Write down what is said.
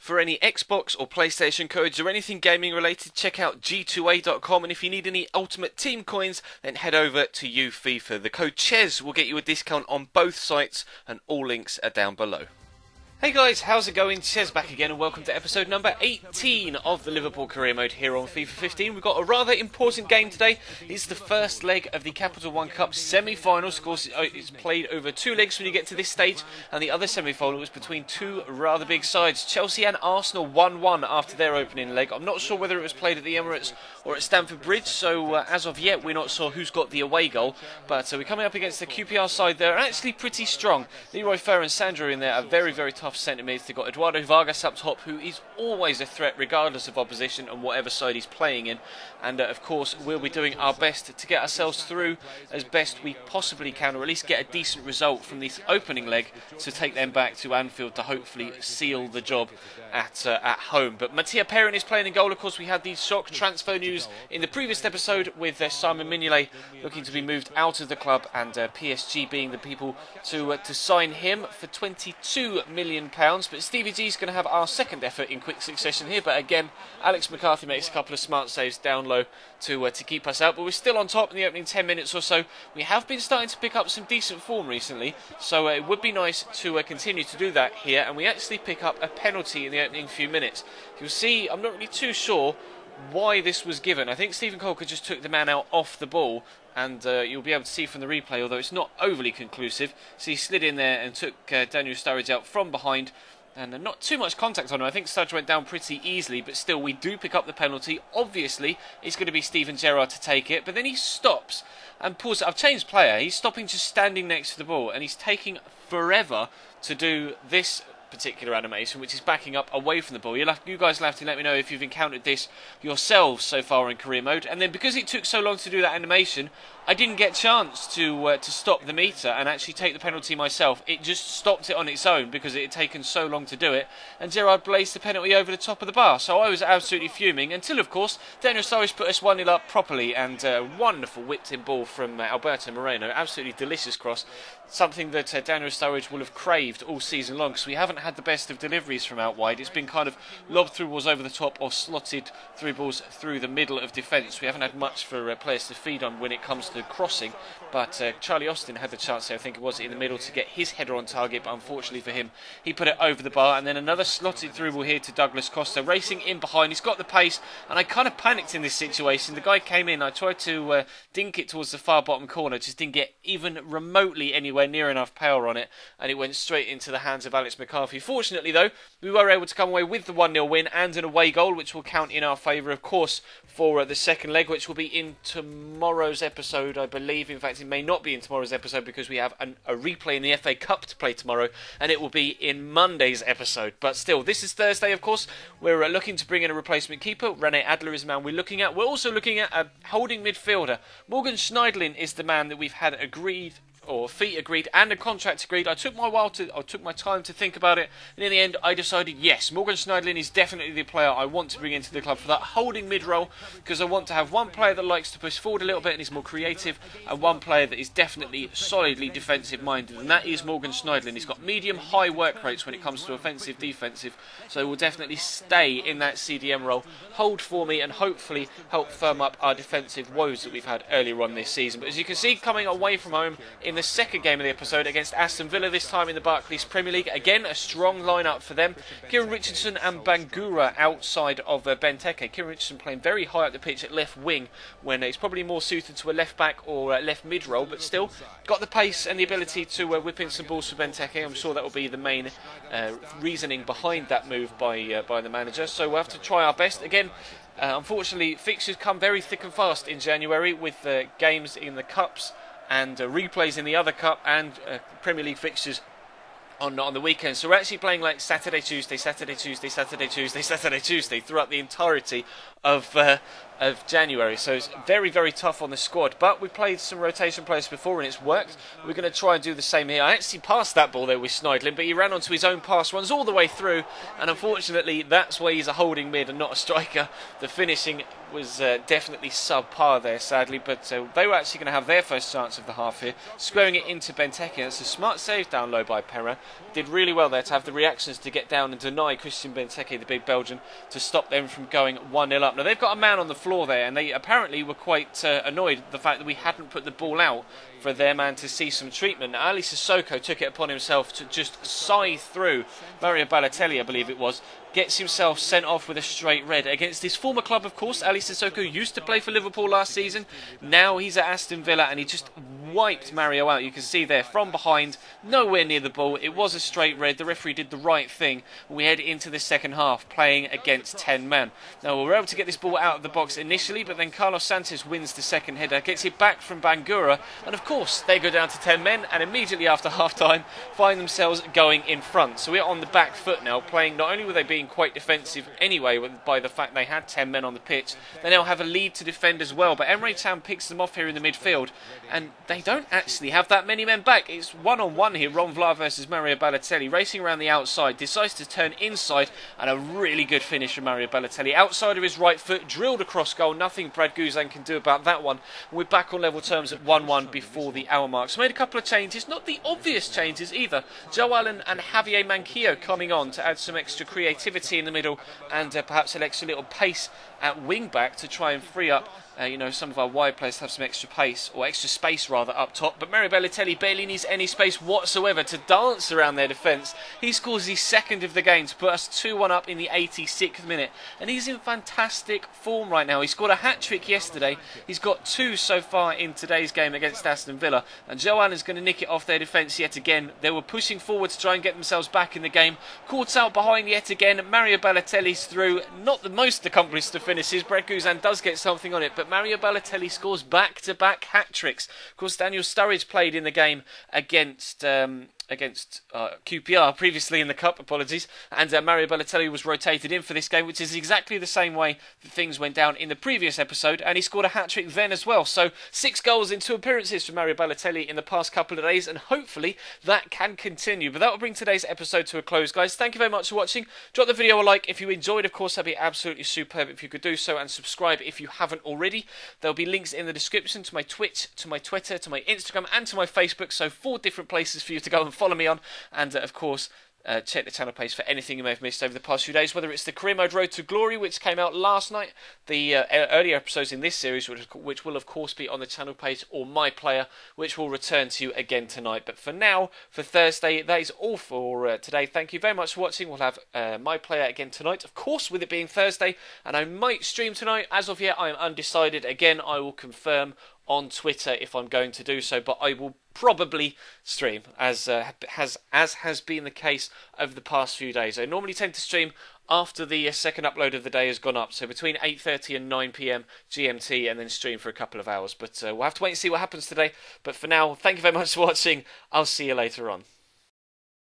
For any Xbox or PlayStation codes or anything gaming related, check out g2a.com, and if you need any Ultimate Team coins, then head over to FIFA. The code CHES will get you a discount on both sites, and all links are down below. Hey guys, how's it going? Chez back again, and welcome to episode number 18 of the Liverpool career mode here on FIFA 15. We've got a rather important game today. It's the first leg of the Capital One Cup semi-finals. Of course, it's played over two legs when you get to this stage, and the other semi-final was between two rather big sides. Chelsea and Arsenal 1-1 after their opening leg. I'm not sure whether it was played at the Emirates or at Stamford Bridge, so as of yet we're not sure who's got the away goal. But we're coming up against the QPR side. They're actually pretty strong. Leroy Fer and Sandro in there are very, very tough centre mids. They've got Eduardo Vargas up top, who is always a threat regardless of opposition and whatever side he's playing in. And of course we'll be doing our best to get ourselves through as best we possibly can, or at least get a decent result from this opening leg to take them back to Anfield to hopefully seal the job at home. But Mattia Perrin is playing in goal. Of course, we had the shock transfer news in the previous episode with Simon Mignolet looking to be moved out of the club, and PSG being the people to sign him for £22 million. But Stevie G's going to have our second effort in quick succession here. But again, Alex McCarthy makes a couple of smart saves down low to keep us out. But we're still on top in the opening 10 minutes or so. We have been starting to pick up some decent form recently, so it would be nice to continue to do that here. And we actually pick up a penalty in the opening few minutes. You'll see, I'm not really too sure why this was given. I think Stephen Colker just took the man out off the ball, and you'll be able to see from the replay, although it's not overly conclusive. So he slid in there and took Daniel Sturridge out from behind, and not too much contact on him. I think Sturridge went down pretty easily, but still we do pick up the penalty. Obviously it's going to be Steven Gerrard to take it, but then he stops and pulls it. I've changed player. He's stopping just standing next to the ball, and he's taking forever to do this particular animation, which is backing up away from the ball. You guys will have to let me know if you've encountered this yourselves so far in career mode. And then because it took so long to do that animation, I didn't get a chance to stop the meter and actually take the penalty myself. It just stopped it on its own because it had taken so long to do it, and Gerrard blazed the penalty over the top of the bar. So I was absolutely fuming until, of course, Daniel Sturridge put us 1-0 up properly, and a wonderful whipped-in ball from Alberto Moreno. Absolutely delicious cross. Something that Daniel Sturridge will have craved all season long, because we haven't had the best of deliveries from out wide. It's been kind of lobbed through balls over the top or slotted through balls through the middle of defence. We haven't had much for players to feed on when it comes to crossing, but Charlie Austin had the chance there, I think it was, in the middle to get his header on target, but unfortunately for him, he put it over the bar. And then another slotted through ball here to Douglas Costa, racing in behind. He's got the pace, and I kind of panicked in this situation. The guy came in, I tried to dink it towards the far bottom corner, just didn't get even remotely anywhere near enough power on it, and it went straight into the hands of Alex McCarthy. Fortunately though, we were able to come away with the 1-0 win and an away goal, which will count in our favour, of course, for the second leg, which will be in tomorrow's episode, I believe. In fact, it may not be in tomorrow's episode because we have a replay in the FA Cup to play tomorrow, and it will be in Monday's episode. But still, this is Thursday, of course. We're looking to bring in a replacement keeper. Rene Adler is the man we're looking at. We're also looking at a holding midfielder. Morgan Schneidlin is the man that we've had agreed, or fee agreed, and a contract agreed. I took my time to think about it, and in the end I decided yes, Morgan Schneidlin is definitely the player I want to bring into the club for that holding mid role, because I want to have one player that likes to push forward a little bit and is more creative, and one player that is definitely solidly defensive minded, and that is Morgan Schneidlin. He's got medium high work rates when it comes to offensive defensive, so will definitely stay in that CDM role, hold for me, and hopefully help firm up our defensive woes that we've had earlier on this season. But as you can see, coming away from home in the second game of the episode against Aston Villa, this time in the Barclays Premier League. Again, a strong lineup for them. Kieran Richardson and Bangura outside of Benteke. Kieran Richardson playing very high up the pitch at left wing, when it's probably more suited to a left back or left mid role, but still got the pace and the ability to whip in some balls for Benteke. I'm sure that will be the main reasoning behind that move by the manager. So we'll have to try our best. Again, unfortunately, fixtures come very thick and fast in January, with games in the Cups and replays in the other cup, and Premier League fixtures on the weekend. So we're actually playing like Saturday, Tuesday, Saturday, Tuesday, Saturday, Tuesday, Saturday, Tuesday throughout the entirety of January. So it's very, very tough on the squad. But we've played some rotation players before and it's worked. We're going to try and do the same here. I actually passed that ball there with Schneidlin, but he ran onto his own pass runs all the way through, and unfortunately that's why he's a holding mid and not a striker. The finishing was definitely subpar there, sadly, but they were actually going to have their first chance of the half here, squaring it into Benteke. It's a smart save down low by Perrin, Did really well there to have the reactions to get down and deny Christian Benteke, the big Belgian, to stop them from going 1-0 up. Now they've got a man on the floor there, and they apparently were quite annoyed at the fact that we hadn't put the ball out for their man to see some treatment. Now, Ali Sissoko took it upon himself to just scythe through Mario Balotelli, I believe it was, gets himself sent off with a straight red against his former club, of course. Ali Sissoko used to play for Liverpool last season. Now he's at Aston Villa, and he just wiped Mario out. You can see there from behind, nowhere near the ball. It was a straight red. The referee did the right thing. We head into the second half playing against 10 men. Now we were able to get this ball out of the box initially, but then Carlos Sanchez wins the second header, gets it back from Bangura, and of course they go down to 10 men, and immediately after half time find themselves going in front. So we're on the back foot now, playing. Not only were they being quite defensive anyway by the fact they had 10 men on the pitch, they now have a lead to defend as well, but Emre Can picks them off here in the midfield, and they don't actually have that many men back. It's one-on-one here, Ron Vlaar versus Mario Balotelli, racing around the outside, decides to turn inside, and a really good finish from Mario Balotelli, outside of his right foot, drilled across goal. Nothing Brad Guzan can do about that one. We're back on level terms at 1-1 before the hour mark. So made a couple of changes, not the obvious changes either. Joe Allen and Javier Manquillo coming on to add some extra creativity in the middle, and perhaps an extra little pace at wing back to try and free up some of our wide players have some extra pace, or extra space rather, up top. But Mario Balotelli barely needs any space whatsoever to dance around their defence. He scores his second of the game to put us 2-1 up in the 86th minute. And he's in fantastic form right now. He scored a hat-trick yesterday. He's got 2 so far in today's game against Aston Villa. And Joe Allen's going to nick it off their defence yet again. They were pushing forward to try and get themselves back in the game. Caught out behind yet again. Mario Balotelli's through. Not the most accomplished of finishes. Brad Guzan does get something on it, but Mario Balotelli scores back-to-back hat-tricks. Of course, Daniel Sturridge played in the game against QPR previously in the Cup, apologies, and Mario Balotelli was rotated in for this game, which is exactly the same way that things went down in the previous episode, and he scored a hat-trick then as well. So 6 goals in 2 appearances for Mario Balotelli in the past couple of days, and hopefully that can continue. But that will bring today's episode to a close, guys. Thank you very much for watching. Drop the video a like if you enjoyed. Of course, that'd be absolutely superb if you could do so, and subscribe if you haven't already. There'll be links in the description to my Twitch, to my Twitter, to my Instagram, and to my Facebook, so 4 different places for you to go and follow me on. And of course, check the channel page for anything you may have missed over the past few days, whether it's the Career Mode Road to Glory, which came out last night, the earlier episodes in this series, which will of course be on the channel page, or My Player, which will return to you again tonight. But for now, for Thursday, that is all for today. Thank you very much for watching. We'll have My Player again tonight, of course, with it being Thursday, and I might stream tonight. As of yet, I am undecided. Again, I will confirm on Twitter if I'm going to do so, but I will probably stream, as has been the case over the past few days. I normally tend to stream after the second upload of the day has gone up, so between 8:30 and 9 PM GMT, and then stream for a couple of hours. But we'll have to wait and see what happens today. But for now, thank you very much for watching. I'll see you later on.